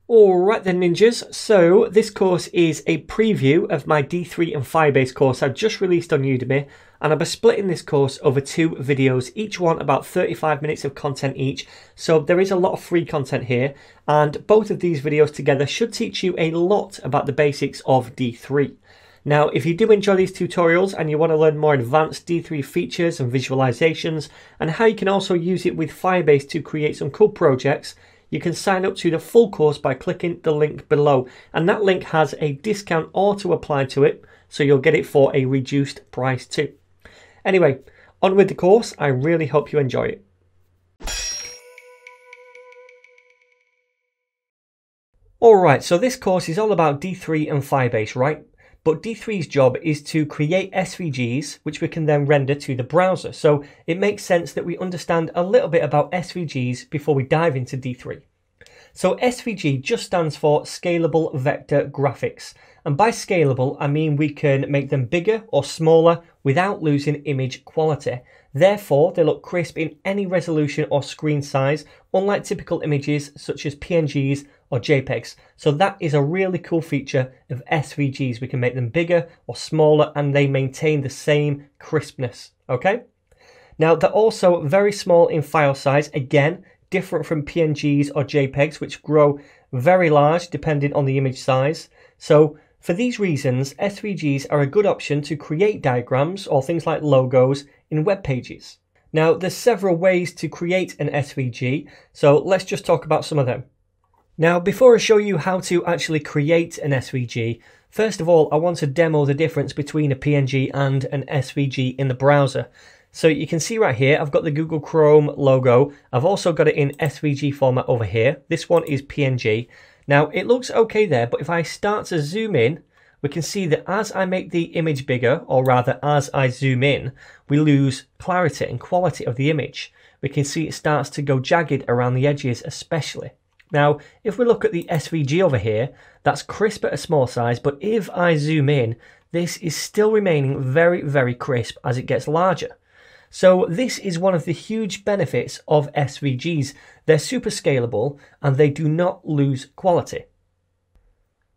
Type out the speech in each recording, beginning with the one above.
Alright then ninjas, so this course is a preview of my D3 and Firebase course I've just released on Udemy, and I'll be splitting this course over 2 videos, each one about 35 minutes of content each, so there is a lot of free content here, and both of these videos together should teach you a lot about the basics of D3. Now, if you do enjoy these tutorials and you want to learn more advanced D3 features and visualizations, and how you can also use it with Firebase to create some cool projects, you can sign up to the full course by clicking the link below, and that link has a discount auto applied to it, so you'll get it for a reduced price too. Anyway, on with the course. I really hope you enjoy it. Alright, so this course is all about D3 and Firebase, right? But D3's job is to create SVGs, which we can then render to the browser. So it makes sense that we understand a little bit about SVGs before we dive into D3. So SVG just stands for Scalable Vector Graphics. And by scalable, I mean we can make them bigger or smaller without losing image quality. Therefore, they look crisp in any resolution or screen size, unlike typical images such as PNGs or JPEGs. So that is a really cool feature of SVGs. We can make them bigger or smaller and they maintain the same crispness, okay? Now, they're also very small in file size, again, different from PNGs or JPEGs, which grow very large depending on the image size. So for these reasons, SVGs are a good option to create diagrams or things like logos in web pages. Now, there's several ways to create an SVG, so let's just talk about some of them. Now, before I show you how to actually create an SVG, first of all, I want to demo the difference between a PNG and an SVG in the browser. So you can see right here, I've got the Google Chrome logo. I've also got it in SVG format over here. This one is PNG. Now, it looks okay there, but if I start to zoom in, we can see that as I make the image bigger, or rather as I zoom in, we lose clarity and quality of the image. We can see it starts to go jagged around the edges especially. Now, if we look at the SVG over here, that's crisp at a small size, but if I zoom in, this is still remaining very, very crisp as it gets larger. So this is one of the huge benefits of SVGs. They're super scalable and they do not lose quality.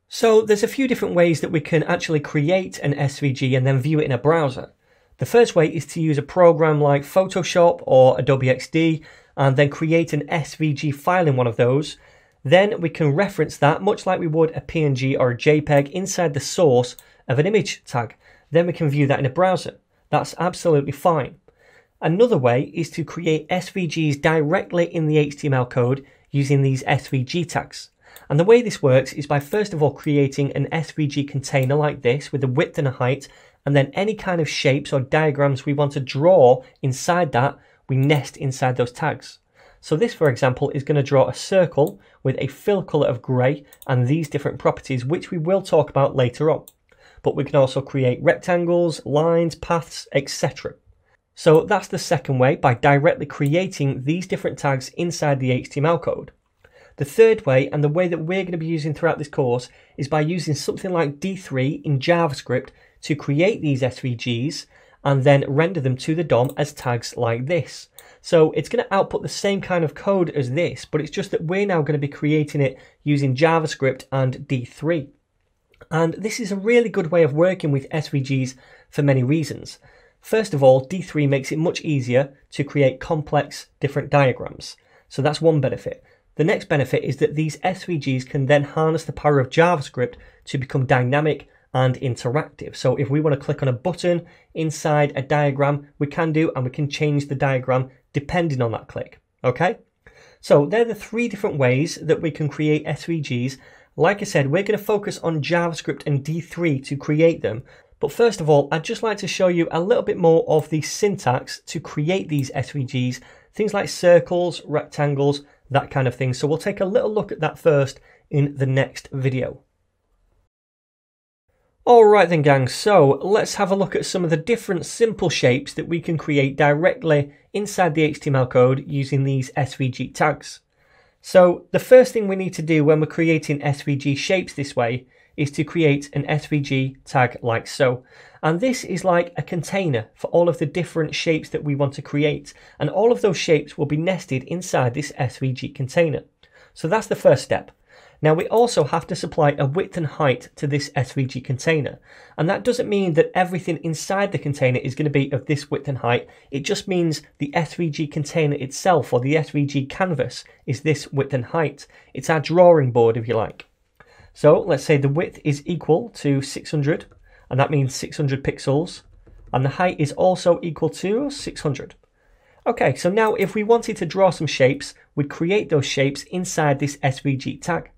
So there's a few different ways that we can actually create an SVG and then view it in a browser. The first way is to use a program like Photoshop or Adobe XD and then create an SVG file in one of those. Then we can reference that much like we would a PNG or a JPEG inside the source of an image tag. Then we can view that in a browser. That's absolutely fine. Another way is to create SVGs directly in the HTML code using these SVG tags. And the way this works is by first of all creating an SVG container like this with a width and a height, and then any kind of shapes or diagrams we want to draw inside that, we nest inside those tags. So this, for example, is going to draw a circle with a fill color of grey and these different properties, which we will talk about later on. But we can also create rectangles, lines, paths, etc. So that's the second way, by directly creating these different tags inside the HTML code. The third way, and the way that we're going to be using throughout this course, is by using something like D3 in JavaScript to create these SVGs and then render them to the DOM as tags like this. So it's going to output the same kind of code as this, but it's just that we're now going to be creating it using JavaScript and D3. And this is a really good way of working with SVGs for many reasons. First of all, D3 makes it much easier to create complex different diagrams. So that's one benefit. The next benefit is that these SVGs can then harness the power of JavaScript to become dynamic and interactive. So if we want to click on a button inside a diagram, we can do, and we can change the diagram depending on that click. Okay? So they're the 3 different ways that we can create SVGs. Like I said, we're going to focus on JavaScript and D3 to create them. But first of all, I'd just like to show you a little bit more of the syntax to create these SVGs, things like circles, rectangles, that kind of thing. So we'll take a little look at that first in the next video. Alright then gang, so let's have a look at some of the different simple shapes that we can create directly inside the HTML code using these SVG tags. So the first thing we need to do when we're creating SVG shapes this way is to create an SVG tag like so. And this is like a container for all of the different shapes that we want to create. And all of those shapes will be nested inside this SVG container. So that's the first step. Now we also have to supply a width and height to this SVG container. And that doesn't mean that everything inside the container is going to be of this width and height. It just means the SVG container itself, or the SVG canvas, is this width and height. It's our drawing board, if you like. So let's say the width is equal to 600, and that means 600 pixels. And the height is also equal to 600. Okay, so now if we wanted to draw some shapes, we'd create those shapes inside this SVG tag.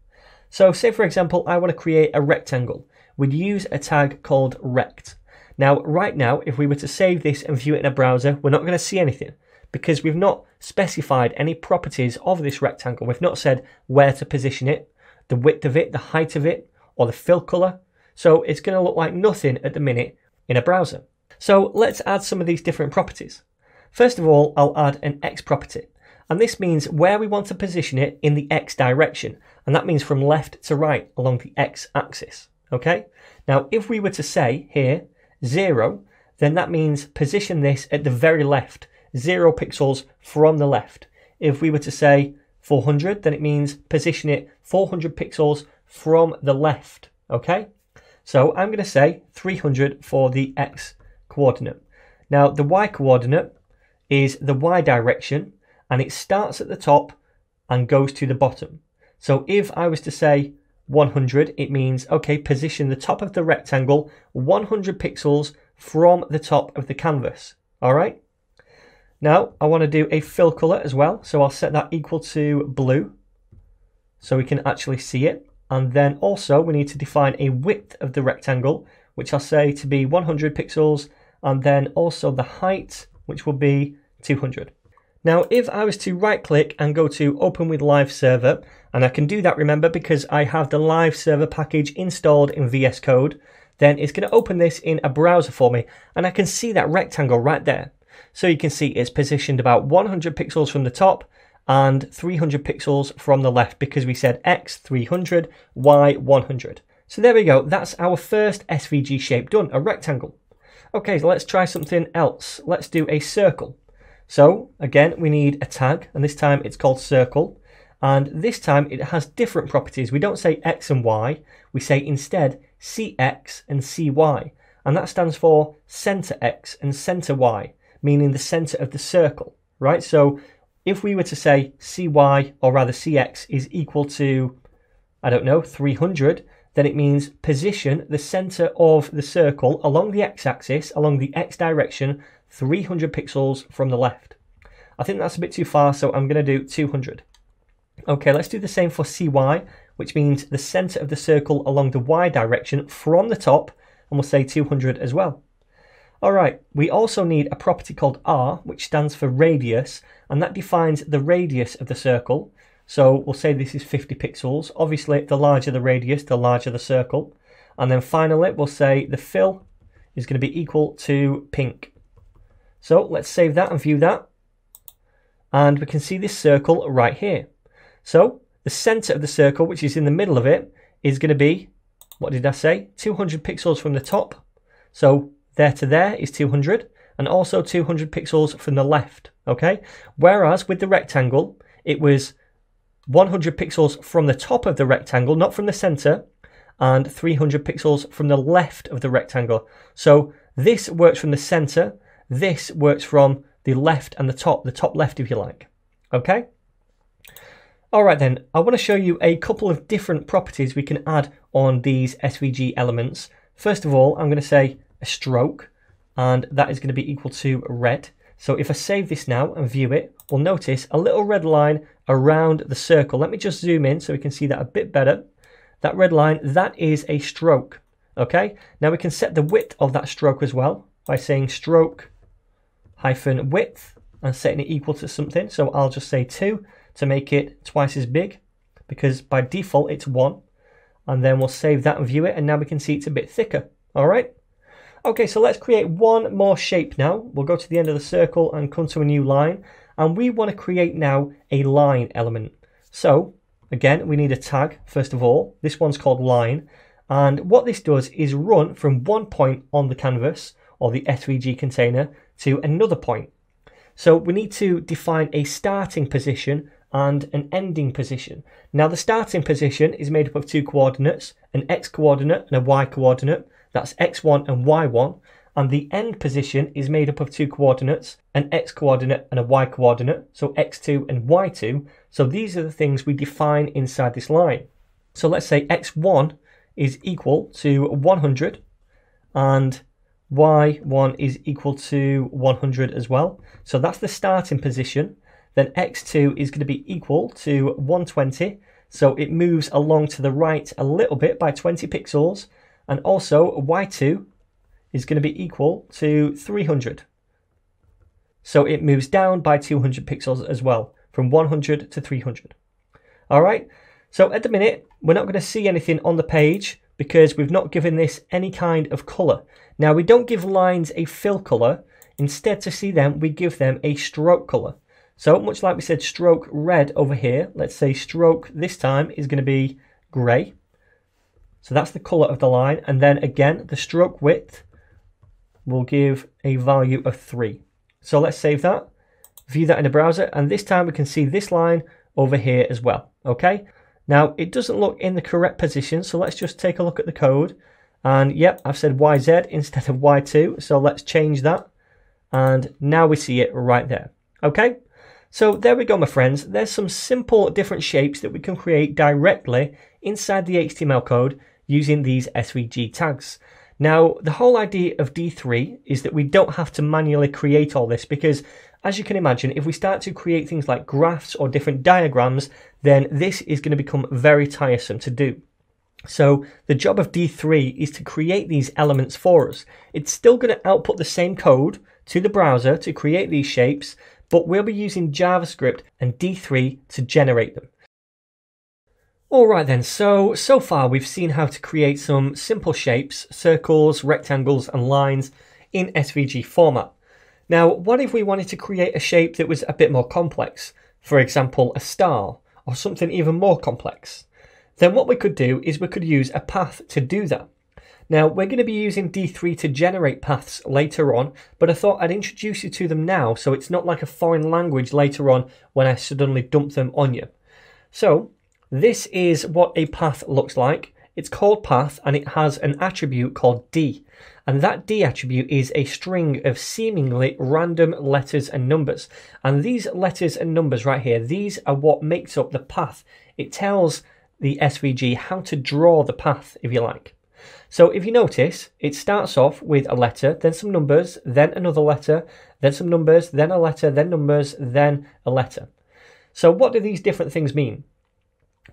So say for example, I want to create a rectangle. We'd use a tag called rect. Now, right now, if we were to save this and view it in a browser, we're not going to see anything because we've not specified any properties of this rectangle. We've not said where to position it, the width of it, the height of it, or the fill color. So it's going to look like nothing at the minute in a browser. So let's add some of these different properties. First of all, I'll add an X property. And this means where we want to position it in the X direction. And that means from left to right along the X axis. Okay? Now, if we were to say here 0, then that means position this at the very left, 0 pixels from the left. If we were to say 400, then it means position it 400 pixels from the left. Okay? So I'm going to say 300 for the X coordinate. Now, the Y coordinate is the Y direction, and it starts at the top and goes to the bottom. So if I was to say 100, it means, okay, position the top of the rectangle 100 pixels from the top of the canvas. All right. Now I want to do a fill color as well. So I'll set that equal to blue so we can actually see it. And then also we need to define a width of the rectangle, which I'll say to be 100 pixels. And then also the height, which will be 200. Now, if I was to right click and go to open with live server, and I can do that, remember, because I have the live server package installed in VS Code, then it's going to open this in a browser for me, and I can see that rectangle right there. So you can see it's positioned about 100 pixels from the top and 300 pixels from the left, because we said X 300, Y 100. So there we go. That's our first SVG shape done, a rectangle. Okay, so let's try something else. Let's do a circle. So again, we need a tag, and this time it's called circle. And this time it has different properties. We don't say X and Y, we say instead CX and CY. And that stands for center X and center Y, meaning the center of the circle, right? So if we were to say CY, or rather CX, is equal to, I don't know, 300, then it means position the center of the circle along the X-axis, along the X direction, 300 pixels from the left. I think that's a bit too far, so I'm going to do 200. Okay, let's do the same for CY, which means the center of the circle along the Y direction from the top, and we'll say 200 as well. All right, we also need a property called R, which stands for radius, and that defines the radius of the circle. So we'll say this is 50 pixels. Obviously, the larger the radius, the larger the circle. And then finally, we'll say the fill is going to be equal to pink. So let's save that and view that. And we can see this circle right here. So the center of the circle, which is in the middle of it, is going to be, what did I say? 200 pixels from the top. So there to there is 200, and also 200 pixels from the left, okay? Whereas with the rectangle, it was 100 pixels from the top of the rectangle, not from the center, and 300 pixels from the left of the rectangle. So this works from the center, this works from the left and the top left if you like, okay? All right then, I want to show you a couple of different properties we can add on these SVG elements. First of all, I'm going to say a stroke, and that is going to be equal to red. So if I save this now and view it, we'll notice a little red line around the circle. Let me just zoom in so we can see that a bit better. That red line, that is a stroke, okay? Now we can set the width of that stroke as well by saying stroke hyphen width and setting it equal to something. So I'll just say 2 to make it twice as big, because by default it's 1. And then we'll save that and view it, and now we can see it's a bit thicker, all right? Okay, so let's create one more shape now. We'll go to the end of the circle and come to a new line. And we want to create now a line element. So again, we need a tag, first of all. This one's called line. And what this does is run from one point on the canvas or the SVG container to another point. So we need to define a starting position and an ending position. Now the starting position is made up of two coordinates, an x coordinate and a y coordinate, that's x1 and y1, and the end position is made up of two coordinates, an x coordinate and a y coordinate, so x2 and y2. So these are the things we define inside this line. So let's say x1 is equal to 100 and y1 is equal to 100 as well. So that's the starting position. Then x2 is going to be equal to 120. So it moves along to the right a little bit by 20 pixels. And also y2 is going to be equal to 300. So it moves down by 200 pixels as well, from 100 to 300. All right. So at the minute, we're not going to see anything on the page because we've not given this any kind of color. Now we don't give lines a fill color. Instead, to see them, we give them a stroke color. So much like we said stroke red over here, let's say stroke this time is going to be gray. So that's the color of the line. And then again, the stroke width will give a value of 3. So let's save that, view that in the browser, and this time we can see this line over here as well. Okay. Now it doesn't look in the correct position, so let's just take a look at the code. And yep, I've said YZ instead of Y2, so let's change that. And now we see it right there. Okay, so there we go, my friends. There's some simple different shapes that we can create directly inside the HTML code using these SVG tags. Now, the whole idea of D3 is that we don't have to manually create all this because, as you can imagine, if we start to create things like graphs or different diagrams, then this is going to become very tiresome to do. So the job of D3 is to create these elements for us. It's still going to output the same code to the browser to create these shapes, but we'll be using JavaScript and D3 to generate them. Alright then, so far we've seen how to create some simple shapes, circles, rectangles and lines in SVG format. Now, what if we wanted to create a shape that was a bit more complex? For example, a star or something even more complex. Then what we could do is we could use a path to do that. Now, we're going to be using D3 to generate paths later on, but I thought I'd introduce you to them now so it's not like a foreign language later on when I suddenly dump them on you. So, this is what a path looks like. It's called path and it has an attribute called D. And that D attribute is a string of seemingly random letters and numbers. And these letters and numbers right here, these are what makes up the path. It tells the SVG how to draw the path, if you like. So if you notice, it starts off with a letter, then some numbers, then another letter, then some numbers, then a letter, then numbers, then a letter. So what do these different things mean?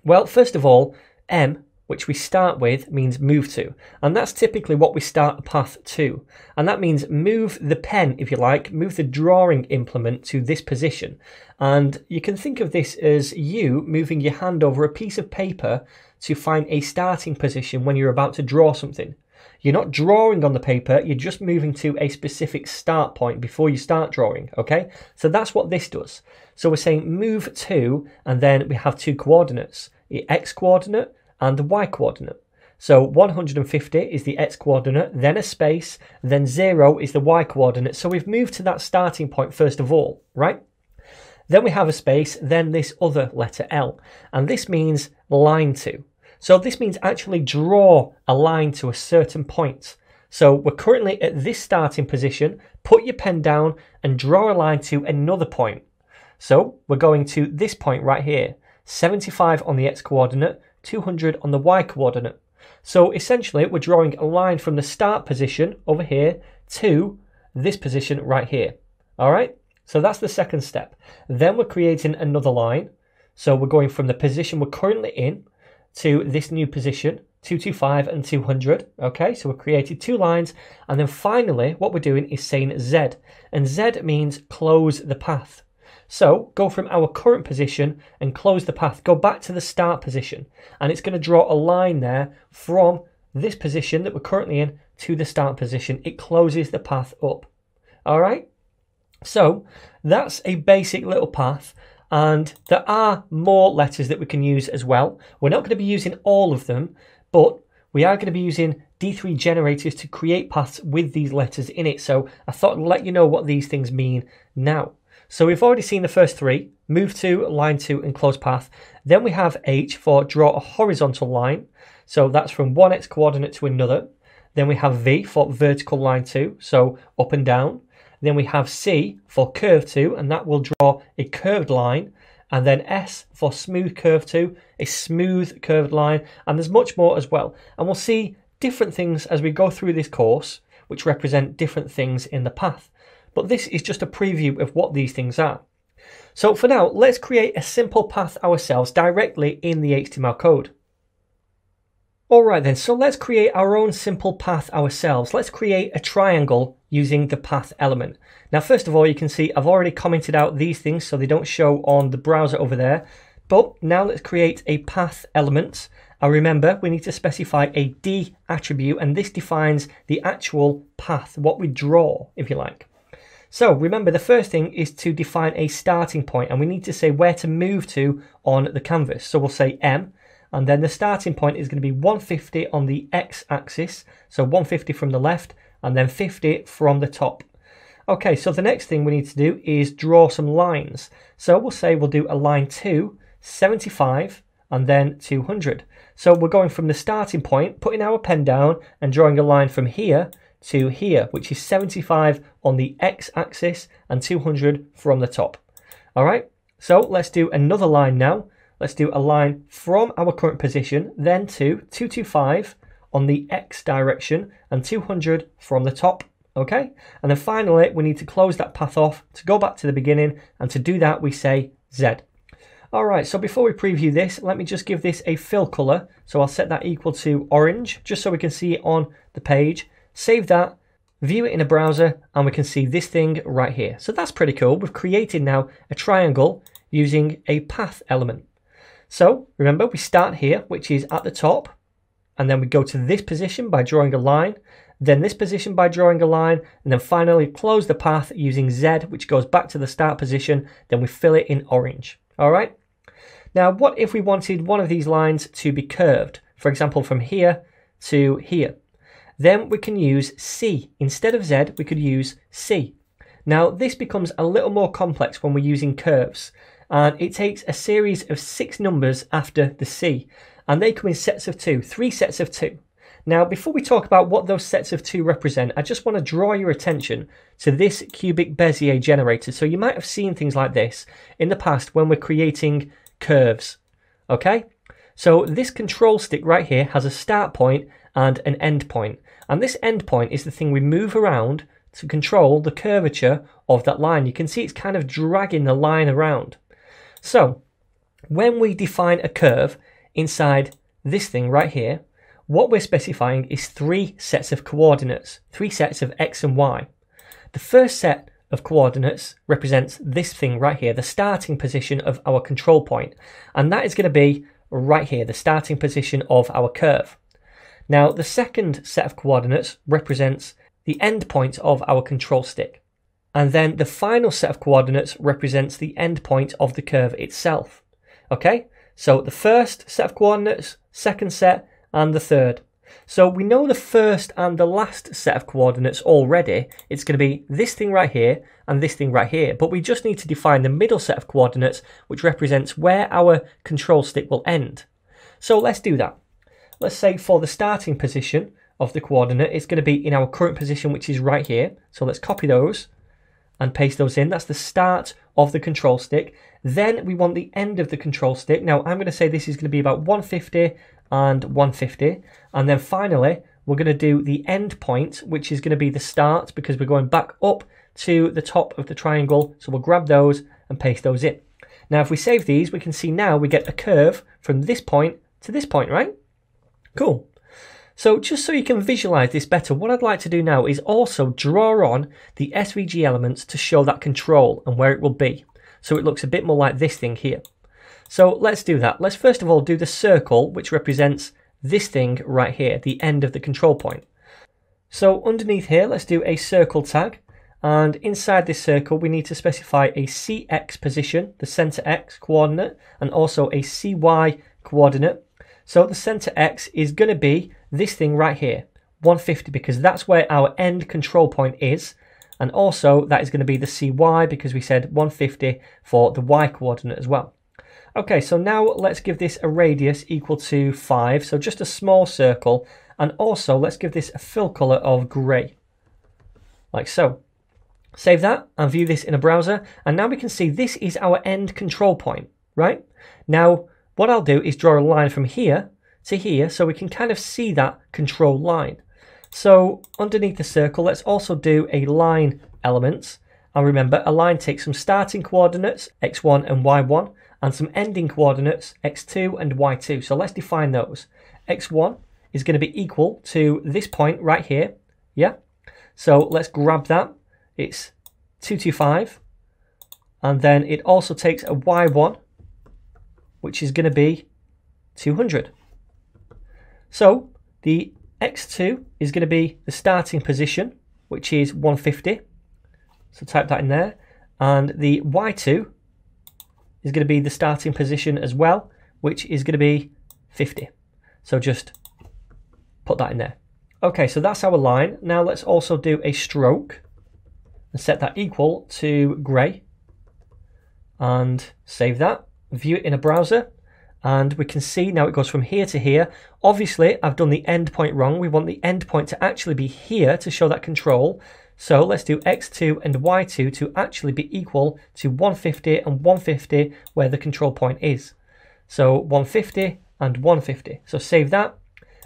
Well, first of all, M, which we start with, means move to. And that's typically what we start a path to. And that means move the pen, if you like, move the drawing implement to this position. And you can think of this as you moving your hand over a piece of paper to find a starting position when you're about to draw something. You're not drawing on the paper, you're just moving to a specific start point before you start drawing, okay? So that's what this does. So we're saying move to, and then we have two coordinates, the x coordinate and the y coordinate. So 150 is the x coordinate, then a space, then 0 is the y coordinate. So we've moved to that starting point first of all, right? Then we have a space, then this other letter L, and this means line to. So this means actually draw a line to a certain point. So we're currently at this starting position, put your pen down and draw a line to another point. So we're going to this point right here, 75 on the x coordinate, 200 on the y coordinate. So essentially we're drawing a line from the start position over here to this position right here. All right, so that's the second step. Then we're creating another line. So we're going from the position we're currently in to this new position, 225 and 200. Okay, so we've created two lines. And then finally, what we're doing is saying Z. And Z means close the path. So go from our current position and close the path. Go back to the start position. And it's going to draw a line there from this position that we're currently in to the start position. It closes the path up. All right. So that's a basic little path. And there are more letters that we can use as well. We're not going to be using all of them, but we are going to be using D3 generators to create paths with these letters in it. So I thought I'd let you know what these things mean now. So we've already seen the first three, move to, line to, and close path. Then we have H for draw a horizontal line. So that's from one X coordinate to another. Then we have V for vertical line to, so up and down. Then we have C for curve to, and that will draw a curved line. And then S for smooth curve to, a smooth curved line. And there's much more as well. And we'll see different things as we go through this course, which represent different things in the path. But this is just a preview of what these things are. So for now, let's create a simple path ourselves directly in the HTML code. Alright then, so let's create our own simple path ourselves. Let's create a triangle using the path element. Now first of all, you can see I've already commented out these things so they don't show on the browser over there. But now let's create a path element. And remember, we need to specify a D attribute, and this defines the actual path, what we draw, if you like. So remember, the first thing is to define a starting point, and we need to say where to move to on the canvas. So we'll say M, and then the starting point is going to be 150 on the X axis. So 150 from the left, and then 50 from the top. Okay, so the next thing we need to do is draw some lines. So we'll say we'll do a line 2, 75, and then 200. So we're going from the starting point, putting our pen down, and drawing a line from here to here, which is 75 on the X axis and 200 from the top. All right, so let's do another line now. Let's do a line from our current position, then to 225 on the X direction and 200 from the top. Okay, and then finally we need to close that path off to go back to the beginning, and to do that we say Z. All right, so before we preview this, let me just give this a fill color. So I'll set that equal to orange, just so we can see it on the page. Save that, view it in a browser, and we can see this thing right here. So that's pretty cool. We've created now a triangle using a path element. So remember, we start here, which is at the top, and then we go to this position by drawing a line, then this position by drawing a line, and then finally close the path using Z, which goes back to the start position. Then we fill it in orange. All right. Now, what if we wanted one of these lines to be curved? For example, from here to here. Then we can use C. Instead of Z, we could use C. Now, this becomes a little more complex when we're using curves. And it takes a series of 6 numbers after the C. And they come in sets of 2, 3 sets of 2. Now, before we talk about what those sets of 2 represent, I just want to draw your attention to this cubic Bezier generator. So you might have seen things like this in the past when we're creating curves. Okay? So this control stick right here has a start point and an end point. And this end point is the thing we move around to control the curvature of that line. You can see it's kind of dragging the line around. So when we define a curve inside this thing right here, what we're specifying is 3 sets of coordinates, 3 sets of X and Y. The first set of coordinates represents this thing right here, the starting position of our control point. And that is going to be right here, the starting position of our curve. Now, the second set of coordinates represents the end point of our control stick. And then the final set of coordinates represents the end point of the curve itself. Okay, so the first set of coordinates, second set, and the third. So we know the first and the last set of coordinates already. It's going to be this thing right here and this thing right here. But we just need to define the middle set of coordinates, which represents where our control stick will end. So let's do that. Let's say for the starting position of the coordinate, it's going to be in our current position, which is right here. So let's copy those and paste those in. That's the start of the control stick. Then we want the end of the control stick. Now I'm going to say this is going to be about 150 and 150. And then finally, we're going to do the end point, which is going to be the start, because we're going back up to the top of the triangle. So we'll grab those and paste those in. Now, if we save these, we can see now we get a curve from this point to this point, right? Cool. So just so you can visualize this better, what I'd like to do now is also draw on the SVG elements to show that control and where it will be. So it looks a bit more like this thing here. So let's do that. Let's first of all do the circle, which represents this thing right here, the end of the control point. So underneath here, let's do a circle tag. And inside this circle, we need to specify a CX position, the center X coordinate, and also a CY coordinate. So the center X is going to be this thing right here, 150, because that's where our end control point is. And also that is going to be the CY because we said 150 for the Y coordinate as well. Okay, so now let's give this a radius equal to 5, so just a small circle, and also let's give this a fill color of grey, like so. Save that and view this in a browser, and now we can see this is our end control point, right? Now, what I'll do is draw a line from here to here so we can kind of see that control line. So underneath the circle, let's also do a line elements, and remember a line takes some starting coordinates, x1 and y1, and some ending coordinates, x2 and y2. So let's define those. x1 is going to be equal to this point right here, yeah? So let's grab that. It's 225, and then it also takes a y1, which is going to be 200. So the x2 is going to be the starting position, which is 150. So type that in there. And the y2 is going to be the starting position as well, which is going to be 50. So just put that in there. Okay, so that's our line. Now let's also do a stroke and set that equal to grey. And save that. View it in a browser. And we can see now it goes from here to here. Obviously, I've done the endpoint wrong. We want the endpoint to actually be here to show that control. So let's do x2 and y2 to actually be equal to 150 and 150 where the control point is. So 150 and 150. So save that,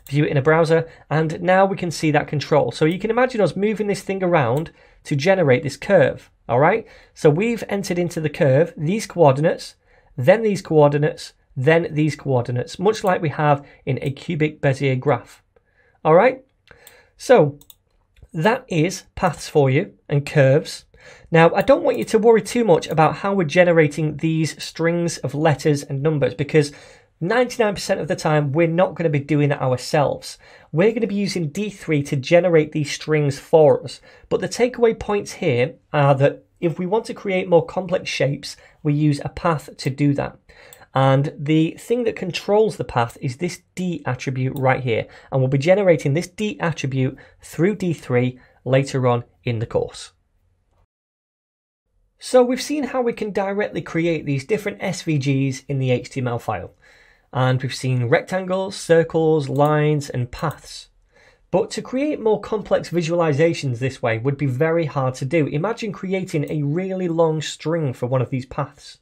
view it in a browser, and now we can see that control. So you can imagine us moving this thing around to generate this curve. All right. So we've entered into the curve these coordinates, then these coordinates, then these coordinates, much like we have in a cubic Bezier graph. All right. So that is paths for you and curves. Now, I don't want you to worry too much about how we're generating these strings of letters and numbers, because 99% of the time we're not going to be doing that ourselves. We're going to be using D3 to generate these strings for us. But the takeaway points here are that if we want to create more complex shapes, we use a path to do that. And the thing that controls the path is this D attribute right here. And we'll be generating this D attribute through D3 later on in the course. So we've seen how we can directly create these different SVGs in the HTML file. And we've seen rectangles, circles, lines, and paths. But to create more complex visualizations this way would be very hard to do. Imagine creating a really long string for one of these paths.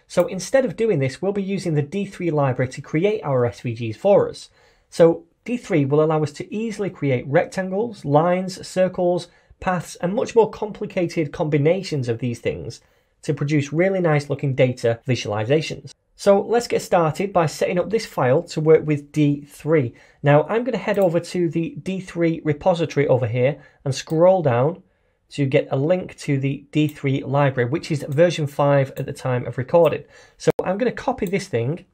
So instead of doing this, we'll be using the D3 library to create our SVGs for us. So D3 will allow us to easily create rectangles, lines, circles, paths, and much more complicated combinations of these things to produce really nice looking data visualizations. So let's get started by setting up this file to work with D3. Now I'm going to head over to the D3 repository over here and scroll down to get a link to the D3 library, which is version 5 at the time of recording. So I'm going to copy this thing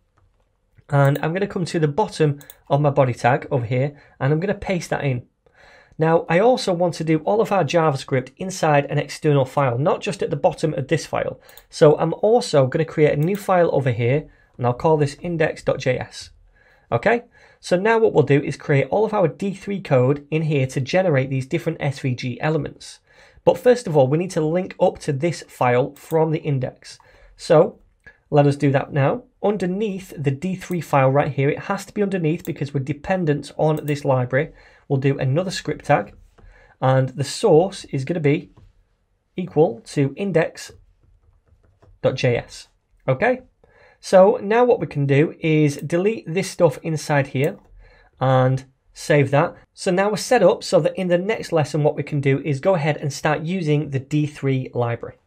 and I'm going to come to the bottom of my body tag over here and I'm going to paste that in. Now I also want to do all of our JavaScript inside an external file, not just at the bottom of this file. So I'm also going to create a new file over here and I'll call this index.js. Okay, so now what we'll do is create all of our D3 code in here to generate these different SVG elements. But first of all, we need to link up to this file from the index. So let us do that now. Underneath the D3 file right here, it has to be underneath because we're dependent on this library. We'll do another script tag, and the source is going to be equal to index.js. Okay, so now what we can do is delete this stuff inside here and save that. So now we're set up so that in the next lesson what we can do is go ahead and start using the D3 library.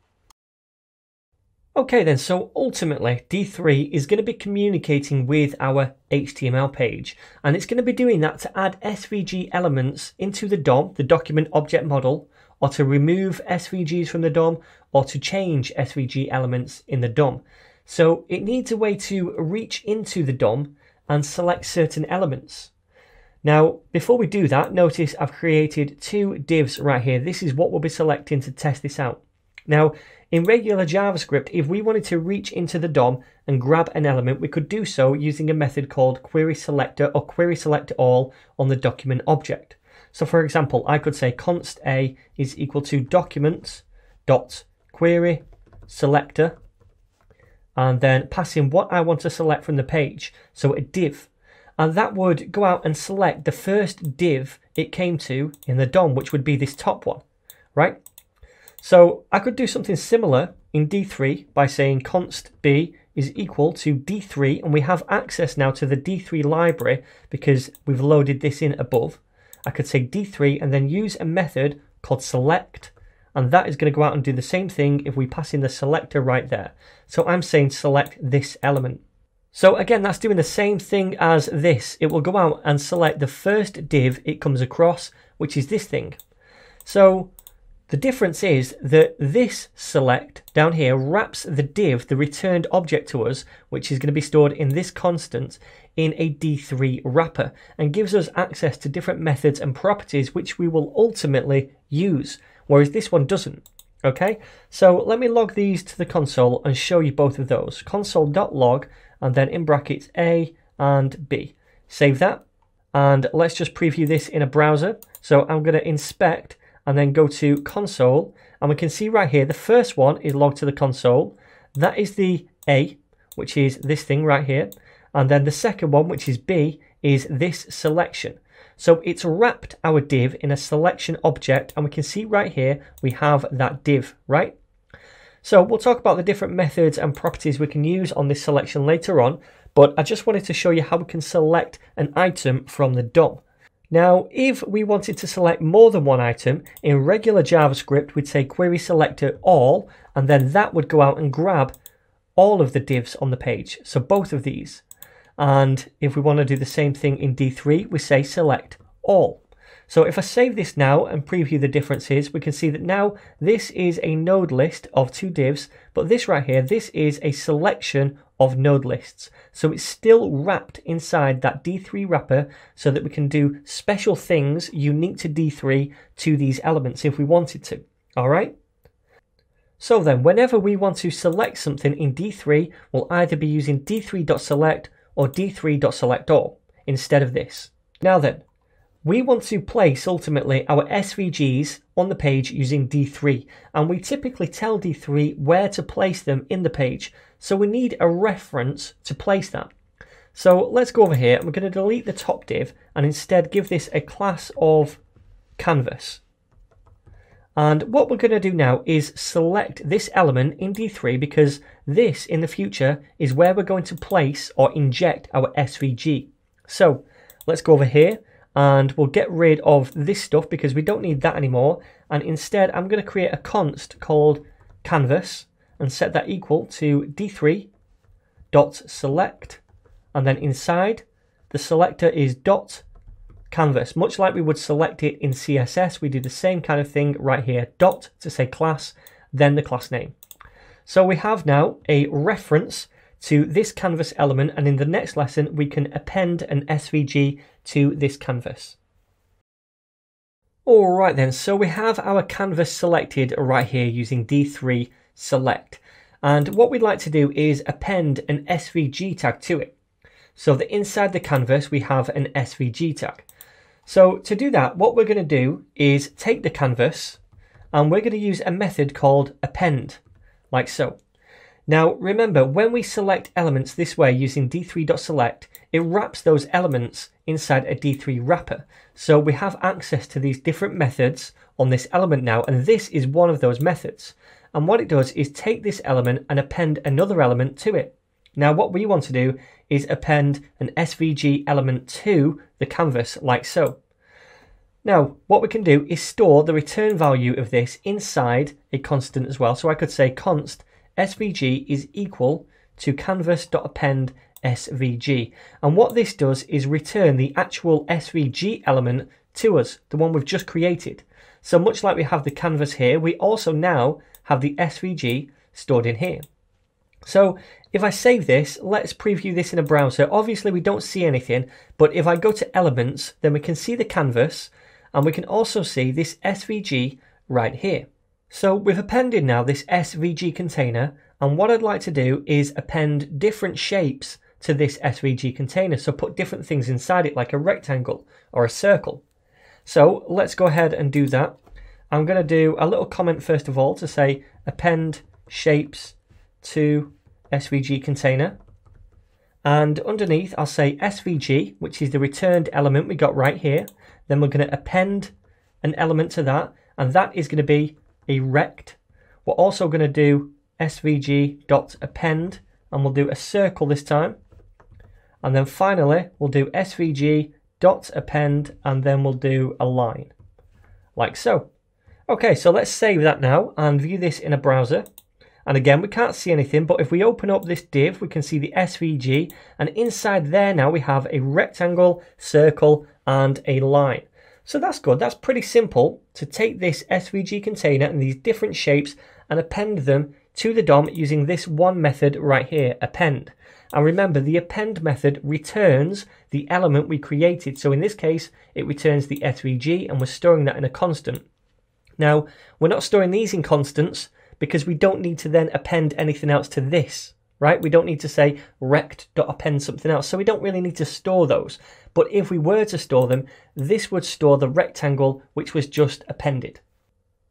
Okay then, so ultimately D3 is going to be communicating with our HTML page, and it's going to be doing that to add SVG elements into the DOM, the document object model, or to remove SVGs from the DOM, or to change SVG elements in the DOM. So it needs a way to reach into the DOM and select certain elements. Now, before we do that, notice I've created two divs right here. This is what we'll be selecting to test this out. Now, in regular JavaScript, if we wanted to reach into the DOM and grab an element, we could do so using a method called query selector or query select all on the document object. So for example, I could say const A is equal to documents dot query selector, and then pass in what I want to select from the page, so a div. And that would go out and select the first div it came to in the DOM, which would be this top one, right? So I could do something similar in D3 by saying const B is equal to D3, and we have access now to the D3 library because we've loaded this in above. I could say D3 and then use a method called select, and that is going to go out and do the same thing if we pass in the selector right there. So I'm saying select this element. So again, that's doing the same thing as this. It will go out and select the first div it comes across, which is this thing. So the difference is that this select down here wraps the div, the returned object to us, which is going to be stored in this constant, in a D3 wrapper, and gives us access to different methods and properties which we will ultimately use, whereas this one doesn't. Okay, so let me log these to the console and show you both of those. Console.log and then in brackets A and B. Save that, and let's just preview this in a browser. So I'm going to inspect and then go to console, and we can see right here the first one is logged to the console. That is the A, which is this thing right here, and then the second one, which is B, is this selection. So it's wrapped our div in a selection object, and we can see right here we have that div, right? So we'll talk about the different methods and properties we can use on this selection later on, but I just wanted to show you how we can select an item from the DOM. Now, if we wanted to select more than one item, in regular JavaScript, we'd say query selector all, and then that would go out and grab all of the divs on the page, so both of these. And if we want to do the same thing in D3, we say select all. So if I save this now and preview the differences, we can see that now this is a node list of two divs, but this right here, this is a selection of node lists. So it's still wrapped inside that D3 wrapper so that we can do special things unique to D3 to these elements if we wanted to. All right. So then whenever we want to select something in D3, we'll either be using D3.select or D3.selectAll instead of this. Now then, we want to place ultimately our SVGs on the page using D3, and we typically tell D3 where to place them in the page. So we need a reference to place that. So let's go over here and we're going to delete the top div and instead give this a class of canvas. And what we're going to do now is select this element in D3 because this in the future is where we're going to place or inject our SVG. So let's go over here and we'll get rid of this stuff because we don't need that anymore. And instead I'm going to create a const called canvas and set that equal to D3.select, and then inside the selector is dot canvas. Much like we would select it in CSS, we do the same kind of thing right here. Dot to say class, then the class name. So we have now a reference to this canvas element, and in the next lesson we can append an SVG to this canvas. Alright then, so we have our canvas selected right here using D3 select, and what we'd like to do is append an SVG tag to it, so that inside the canvas we have an SVG tag. So to do that, what we're going to do is take the canvas and we're going to use a method called append, like so. Now remember, when we select elements this way using D3.select, it wraps those elements inside a D3 wrapper. So we have access to these different methods on this element now, and this is one of those methods. And what it does is take this element and append another element to it. Now what we want to do is append an SVG element to the canvas like so. Now what we can do is store the return value of this inside a constant as well. So I could say const SVG is equal to canvas.append SVG. And what this does is return the actual SVG element to us, the one we've just created. So much like we have the canvas here, we also now have the SVG stored in here. So if I save this, let's preview this in a browser. Obviously we don't see anything, but if I go to elements, then we can see the canvas and we can also see this SVG right here. So we've appended now this SVG container, and what I'd like to do is append different shapes to this SVG container. So put different things inside it like a rectangle or a circle. So let's go ahead and do that. I'm going to do a little comment first of all to say append shapes to SVG container. And underneath I'll say SVG, which is the returned element we got right here. Then we're going to append an element to that, and that is going to be a rect. We're also going to do SVG.append, and we'll do a circle this time. And then finally we'll do SVG.append, and then we'll do a line, like so. Okay, so let's save that now and view this in a browser. And again, we can't see anything, but if we open up this div, we can see the SVG, and inside there now we have a rectangle, circle, and a line. So that's good. That's pretty simple to take this SVG container and these different shapes and append them to the DOM using this one method right here, append. And remember, the append method returns the element we created. So in this case, it returns the SVG, and we're storing that in a constant. Now, we're not storing these in constants because we don't need to then append anything else to this, right? We don't need to say rect.append something else, so we don't really need to store those. But if we were to store them, this would store the rectangle which was just appended.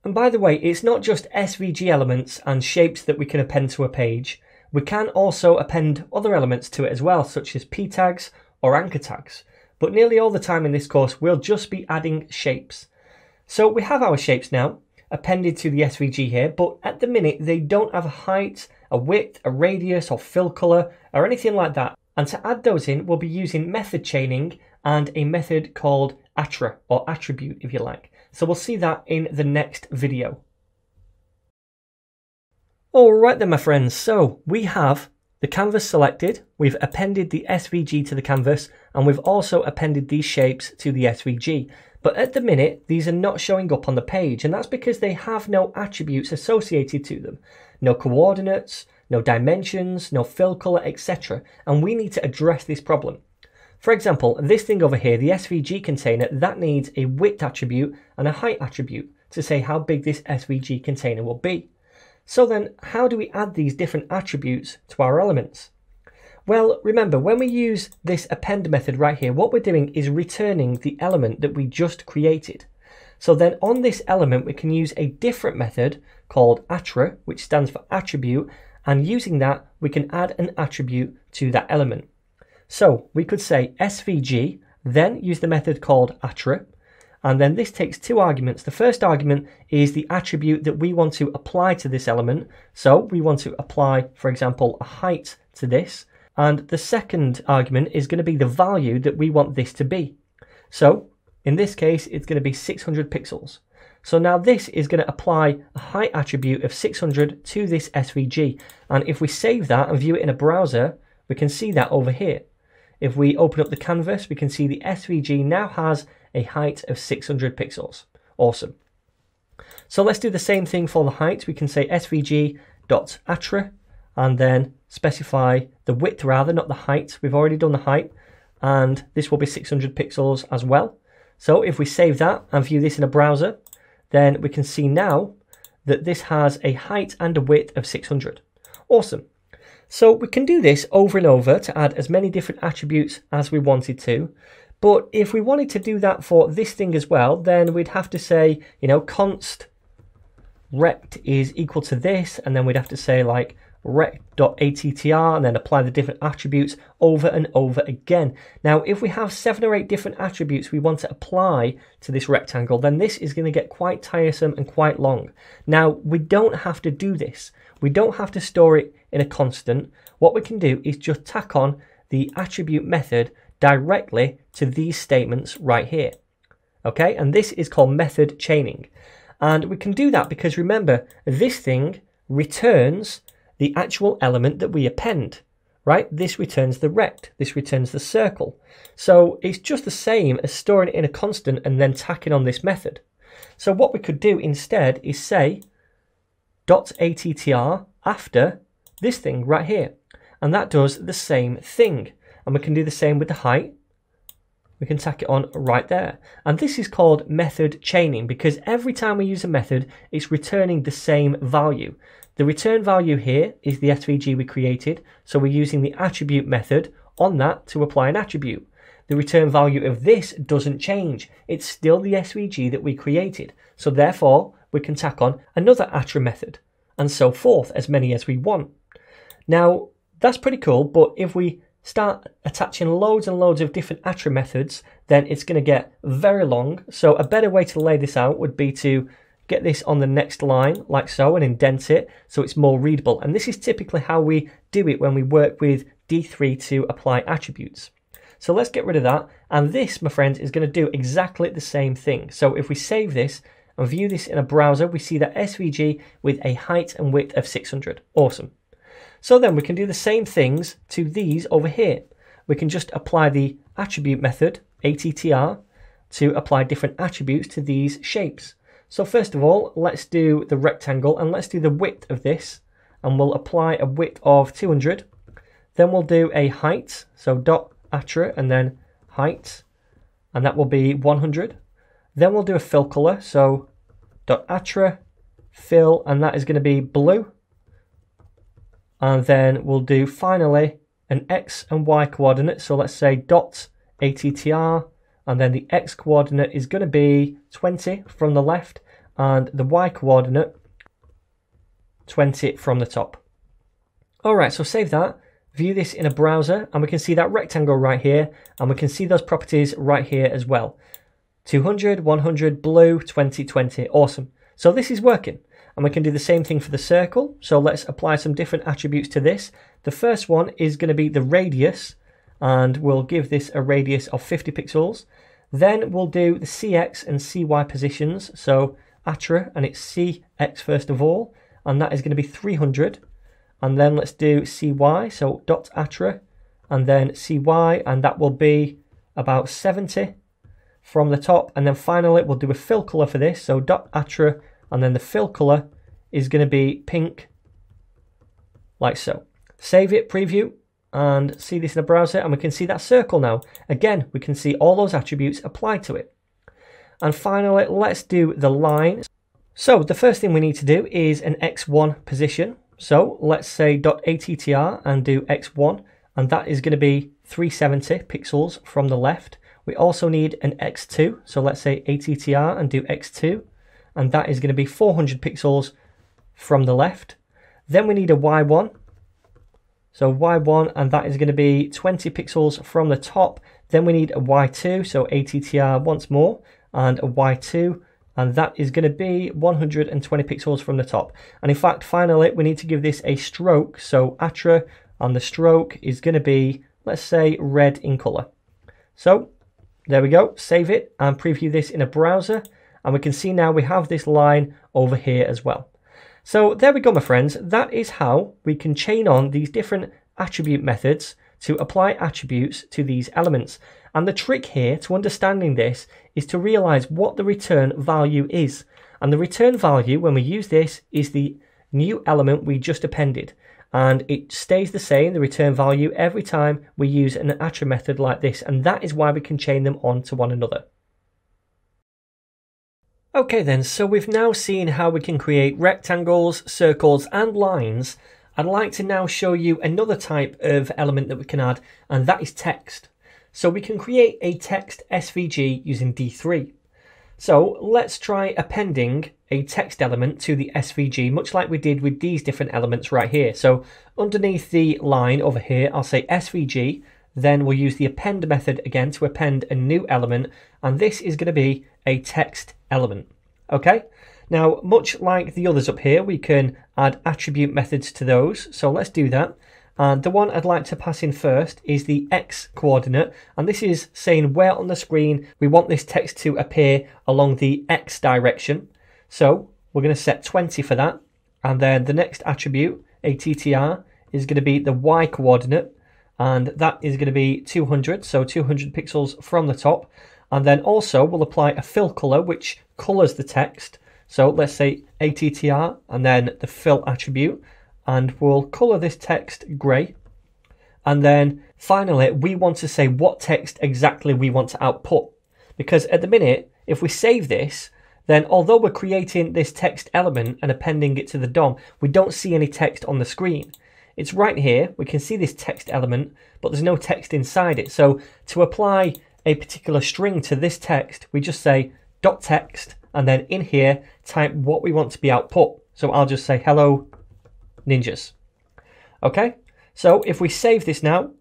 And by the way, it's not just SVG elements and shapes that we can append to a page. We can also append other elements to it as well, such as p tags or anchor tags. But nearly all the time in this course, we'll just be adding shapes. So we have our shapes now appended to the SVG here, but at the minute they don't have a height, a width, a radius, or fill color, or anything like that. And to add those in, we'll be using method chaining and a method called attra, or attribute if you like. So we'll see that in the next video. Alright then my friends, so we have the canvas selected, we've appended the SVG to the canvas, and we've also appended these shapes to the SVG. But at the minute, these are not showing up on the page, and that's because they have no attributes associated to them. No coordinates, no dimensions, no fill color, etc. And we need to address this problem. For example, this thing over here, the SVG container, that needs a width attribute and a height attribute to say how big this SVG container will be. So then, how do we add these different attributes to our elements? Well, remember, when we use this append method right here, what we're doing is returning the element that we just created. So then on this element, we can use a different method called attra, which stands for attribute, and using that, we can add an attribute to that element. So we could say SVG, then use the method called attra, and then this takes two arguments. The first argument is the attribute that we want to apply to this element. So we want to apply, for example, a height to this. And the second argument is going to be the value that we want this to be. So in this case, it's going to be 600 pixels. So now this is going to apply a height attribute of 600 to this SVG. And if we save that and view it in a browser, we can see that over here. If we open up the canvas, we can see the SVG now has a height of 600 pixels. Awesome. So let's do the same thing for the height. We can say svg.attra and then specify the width rather, not the height. We've already done the height, and this will be 600 pixels as well. So if we save that and view this in a browser, then we can see now that this has a height and a width of 600. Awesome. So we can do this over and over to add as many different attributes as we wanted to. But if we wanted to do that for this thing as well, then we'd have to say, const rect is equal to this, and then we'd have to say like rect.attr and then apply the different attributes over and over again. Now, if we have 7 or 8 different attributes we want to apply to this rectangle, then this is going to get quite tiresome and quite long. Now, we don't have to do this. We don't have to store it in a constant. What we can do is just tack on the attribute method directly to these statements right here. Okay, and this is called method chaining. And we can do that because remember, this thing returns the actual element that we append, right? This returns the rect, this returns the circle. So it's just the same as storing it in a constant and then tacking on this method. So what we could do instead is say .attr after this thing right here. And that does the same thing. And we can do the same with the height. We can tack it on right there. And this is called method chaining because every time we use a method, it's returning the same value. The return value here is the SVG we created, so we're using the attribute method on that to apply an attribute. the return value of this doesn't change. It's still the SVG that we created. So therefore, we can tack on another attrib method, and so forth, as many as we want. Now, that's pretty cool, but if we start attaching loads and loads of different attrib methods, then it's going to get very long. So a better way to lay this out would be to get this on the next line, like so, and indent it so it's more readable. And this is typically how we do it when we work with D3 to apply attributes. So let's get rid of that. And this, my friends, is going to do exactly the same thing. So if we save this and view this in a browser, we see that SVG with a height and width of 600. Awesome. So then we can do the same things to these over here. We can just apply the attribute method, attr, to apply different attributes to these shapes. So first of all, let's do the rectangle and let's do the width of this. And we'll apply a width of 200. Then we'll do a height, so dot attra and then height, and that will be 100. Then we'll do a fill color, so dot attra, fill, and that is going to be blue. And then we'll do finally an X and Y coordinate. So let's say dot attr, and then the X coordinate is going to be 20 from the left, and the Y coordinate 20 from the top. All right, so save that, view this in a browser, and we can see that rectangle right here, and we can see those properties right here as well. 200, 100, blue, 20, 20, awesome. So this is working. And we can do the same thing for the circle. So let's apply some different attributes to this. The first one is going to be the radius, and we'll give this a radius of 50 pixels. Then we'll do the CX and CY positions. So attra, and it's CX first of all, and that is going to be 300. And then let's do CY, so dot attra, and then CY, and that will be about 70 from the top. And then finally, we'll do a fill color for this. So dot attra, and then the fill color is going to be pink, like so. Save it, preview, and see this in a browser, and we can see that circle now. Again, we can see all those attributes applied to it. And finally, let's do the line. So the first thing we need to do is an X1 position. So let's say .attr and do X1, and that is going to be 370 pixels from the left. We also need an X2, so let's say attr and do X2. And that is going to be 400 pixels from the left. Then we need a Y1. So Y1, and that is going to be 20 pixels from the top. Then we need a Y2, so attr once more, and a Y2, and that is going to be 120 pixels from the top. And in fact, finally, we need to give this a stroke. So attra, and the stroke is going to be, let's say, red in color. So there we go. Save it and preview this in a browser. And we can see now we have this line over here as well. So there we go, my friends. That is how we can chain on these different attribute methods to apply attributes to these elements. And the trick here to understanding this is to realize what the return value is. And the return value, when we use this, is the new element we just appended. And it stays the same, the return value, every time we use an attribute method like this. And that is why we can chain them on to one another. Okay then, so we've now seen how we can create rectangles, circles and lines. I'd like to now show you another type of element that we can add, and that is text. So we can create a text SVG using D3. So let's try appending a text element to the SVG, much like we did with these different elements right here. So underneath the line over here, I'll say SVG, then we'll use the append method again to append a new element, and this is going to be a text element. Okay, now much like the others up here, we can add attribute methods to those, so let's do that. And the one I'd like to pass in first is the X coordinate, and this is saying where on the screen we want this text to appear along the X direction. So we're going to set 20 for that, and then the next attribute, attr, is going to be the Y coordinate, and that is going to be 200, so 200 pixels from the top. And then also we'll apply a fill color, which colors the text. So let's say attr and then the fill attribute, and we'll color this text gray. And then finally, we want to say what text exactly we want to output. Because at the minute, if we save this, then although we're creating this text element and appending it to the DOM, we don't see any text on the screen. it's right here. We can see this text element, but there's no text inside it. So to apply a particular string to this text, we just say .text, and then in here, type what we want to be output. So I'll just say hello ninjas. Okay, so if we save this now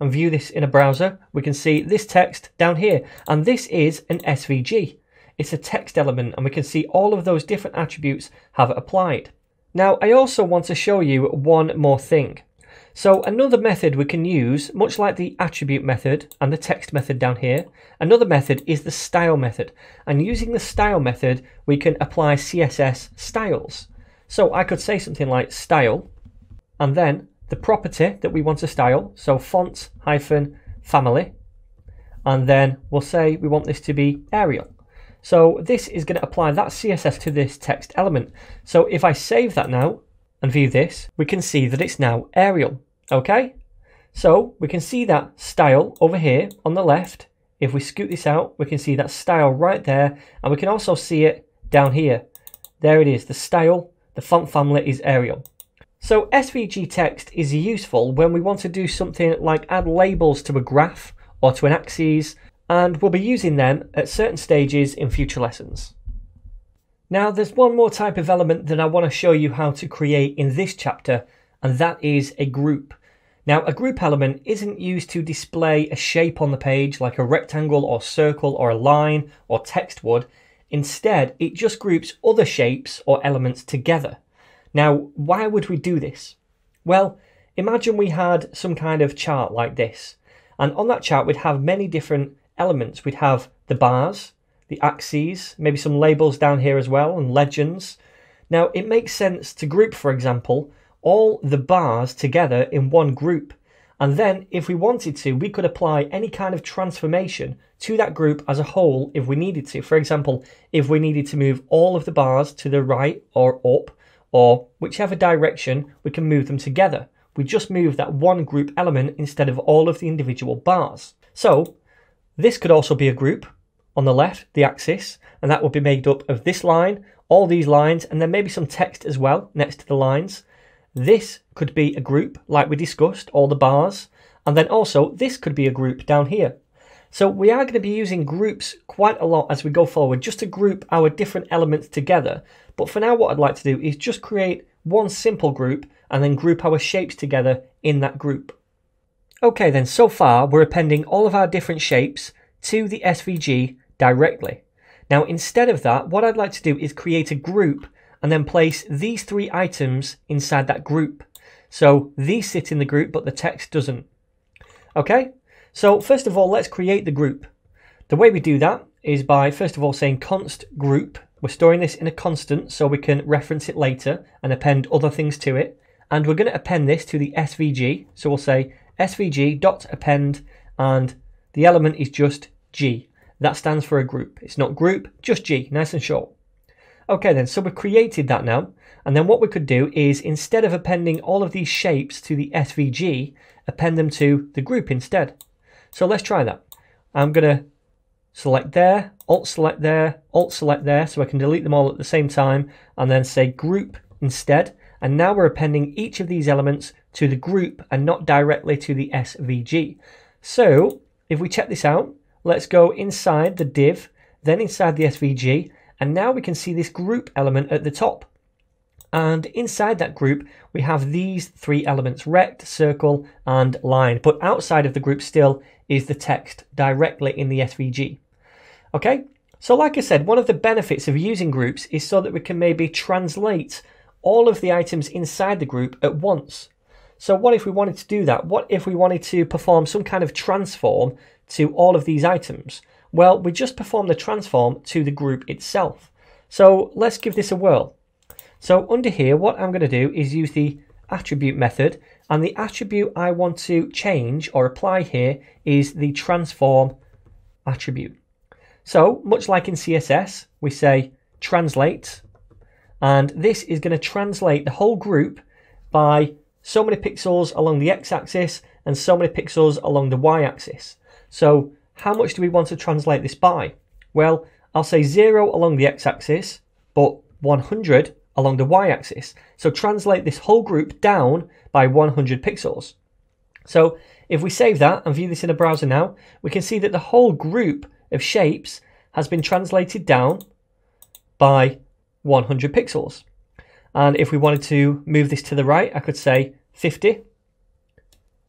and view this in a browser, we can see this text down here, and this is an SVG. It's a text element, and we can see all of those different attributes have applied. Now, I also want to show you one more thing. So another method we can use, much like the attribute method and the text method down here, another method is the style method. And using the style method, we can apply CSS styles. So I could say something like style, and then the property that we want to style, so font hyphen family, and then we'll say we want this to be Arial. So this is going to apply that CSS to this text element. So if I save that now and view this, we can see that it's now Arial. Okay, so we can see that style over here on the left. If we scoot this out, we can see that style right there, and we can also see it down here. There it is, the style, the font family is Arial. So SVG text is useful when we want to do something like add labels to a graph or to an axis, and we'll be using them at certain stages in future lessons. Now there's one more type of element that I want to show you how to create in this chapter, and that is a group. Now a group element isn't used to display a shape on the page like a rectangle or circle or a line or text would. Instead, it just groups other shapes or elements together. Now, why would we do this? Well, imagine we had some kind of chart like this, and on that chart we'd have many different elements. We'd have the bars, the axes, maybe some labels down here as well, and legends. Now, it makes sense to group, for example, all the bars together in one group, and then if we wanted to, we could apply any kind of transformation to that group as a whole if we needed to. For example, if we needed to move all of the bars to the right or up, or whichever direction, we can move them together. We just move that one group element instead of all of the individual bars. So this could also be a group on the left, the axis, and that would be made up of this line, all these lines, and then maybe some text as well next to the lines. This could be a group like we discussed, all the bars, and then also this could be a group down here. So we are going to be using groups quite a lot as we go forward, just to group our different elements together. But for now, what I'd like to do is just create one simple group and then group our shapes together in that group. Okay then, so far we're appending all of our different shapes to the SVG directly. Now instead of that, what I'd like to do is create a group and then place these three items inside that group. So these sit in the group, but the text doesn't. Okay, so first of all, let's create the group. The way we do that is by first of all saying const group. We're storing this in a constant so we can reference it later and append other things to it. And we're going to append this to the SVG. So we'll say svg.append, and the element is just G. That stands for a group. It's not group, just G, nice and short. Okay then, so we've created that now. And then what we could do is, instead of appending all of these shapes to the SVG, append them to the group instead. So let's try that. I'm going to select there, Alt select there, Alt select there, so I can delete them all at the same time, and then say group instead. And now we're appending each of these elements to the group and not directly to the SVG. So if we check this out, let's go inside the div, then inside the SVG, and now we can see this group element at the top. And inside that group, we have these three elements, rect, circle, and line. But outside of the group still is the text directly in the SVG. Okay, so like I said, one of the benefits of using groups is so that we can maybe translate all of the items inside the group at once. So what if we wanted to do that? What if we wanted to perform some kind of transform to all of these items? Well, we just perform the transform to the group itself. So let's give this a whirl. So under here, what I'm going to do is use the attribute method, and the attribute I want to change or apply here is the transform attribute. So much like in CSS, we say translate, and this is going to translate the whole group by so many pixels along the x-axis and so many pixels along the y-axis. So how much do we want to translate this by? Well, I'll say 0 along the x-axis, but 100 along the y-axis. So translate this whole group down by 100 pixels. So if we save that and view this in a browser now, we can see that the whole group of shapes has been translated down by 100 pixels. And if we wanted to move this to the right, I could say 50,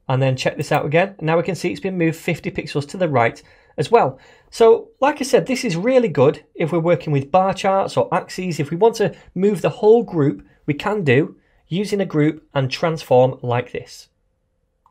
and then check this out again. And now we can see it's been moved 50 pixels to the right as well. So like I said, this is really good if we're working with bar charts or axes. If we want to move the whole group, we can do using a group and transform like this.